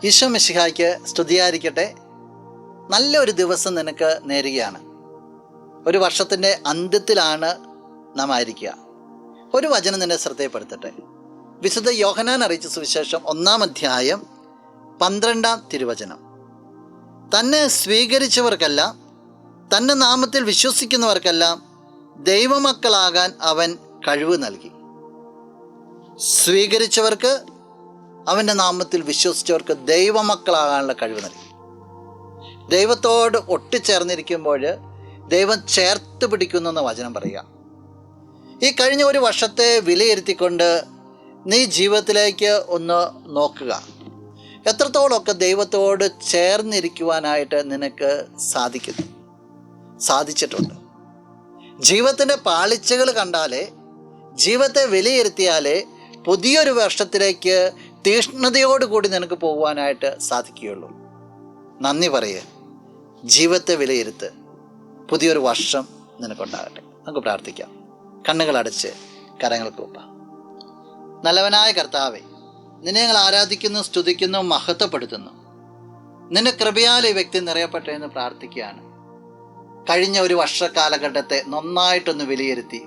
ഈശോ മിശിഹായ്ക്ക് സ്തുതിയായിരിക്കട്ടെ. നല്ലൊരു ദിവസം നിനക്ക് നേരുകയാണ്. ഒരു വർഷത്തിൻ്റെ അന്ത്യത്തിലാണ് നാം ആയിരിക്കുക. ഒരു വചനം നിന്നെ ശ്രദ്ധയപ്പെടുത്തട്ടെ. വിശുദ്ധ യോഹന്നാൻ അറിയിച്ച സുവിശേഷം 1-ാം അധ്യായം 12-ാം തിരുവചനം. തന്നെ സ്വീകരിച്ചവർക്കെല്ലാം, തൻ്റെ നാമത്തിൽ വിശ്വസിക്കുന്നവർക്കെല്ലാം ദൈവമക്കളാകാൻ അവൻ കഴിവ് നൽകി. സ്വീകരിച്ചവർക്ക്, അവൻ്റെ നാമത്തിൽ വിശ്വസിച്ചവർക്ക് ദൈവമക്കളാകാനുള്ള കഴിവ് നൽകി. ദൈവത്തോട് ഒട്ടിച്ചേർന്നിരിക്കുമ്പോൾ ദൈവം ചേർത്ത് പിടിക്കുന്നു എന്ന് വചനം പറയുക. ഈ കഴിഞ്ഞ ഒരു വർഷത്തെ വിലയിരുത്തിക്കൊണ്ട് നീ ജീവിതത്തിലേക്ക് ഒന്ന് നോക്കുക. എത്രത്തോളമൊക്കെ ദൈവത്തോട് ചേർന്നിരിക്കുവാനായിട്ട് നിനക്ക് സാധിച്ചിട്ടുണ്ട്. ജീവിതത്തിൻ്റെ പാളിച്ചകൾ കണ്ടാലേ, ജീവിതത്തെ വിലയിരുത്തിയാലേ പുതിയൊരു വർഷത്തിലേക്ക് തീഷ്ണതയോടുകൂടി നിനക്ക് പോകുവാനായിട്ട് സാധിക്കുകയുള്ളൂ. നന്ദി പറയുക, ജീവിതത്തെ വിലയിരുത്ത്. പുതിയൊരു വർഷം നിനക്കുണ്ടാകട്ടെ. നമുക്ക് പ്രാർത്ഥിക്കാം. കണ്ണുകളടച്ച് കരങ്ങൾക്ക് ഒപ്പാം. നല്ലവനായ കർത്താവേ, നിന്നെ ഞങ്ങൾ ആരാധിക്കുന്നു, സ്തുതിക്കുന്നു, മഹത്വപ്പെടുത്തുന്നു. നിന്റെ കൃപയാൽ ഈ വ്യക്തി നിറയപ്പെട്ടെ എന്ന് പ്രാർത്ഥിക്കുകയാണ്. കഴിഞ്ഞ ഒരു വർഷക്കാലഘട്ടത്തെ നന്നായിട്ടൊന്ന് വിലയിരുത്തി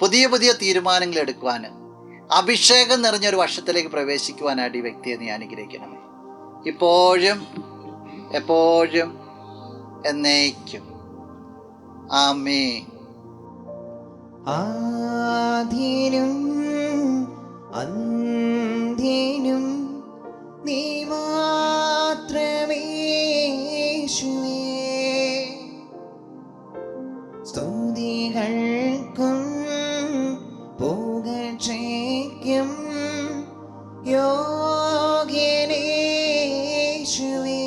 പുതിയ പുതിയ തീരുമാനങ്ങൾ എടുക്കുവാൻ, അഭിഷേകം നിറഞ്ഞൊരു വർഷത്തിലേക്ക് പ്രവേശിക്കുവാനായിട്ട് ഈ വ്യക്തിയെ നീ അനുഗ്രഹിക്കണമേ. ഇപ്പോഴും എപ്പോഴും എന്നേക്കും. ആമേൻ. ആദിനും അന്ത്യനും നീ മാത്രമേ യേശുവേ. സ്തുതികൾക്കും പുകഴ്ചയ്ക്കും യോഗ്യനേ യേശുവേ.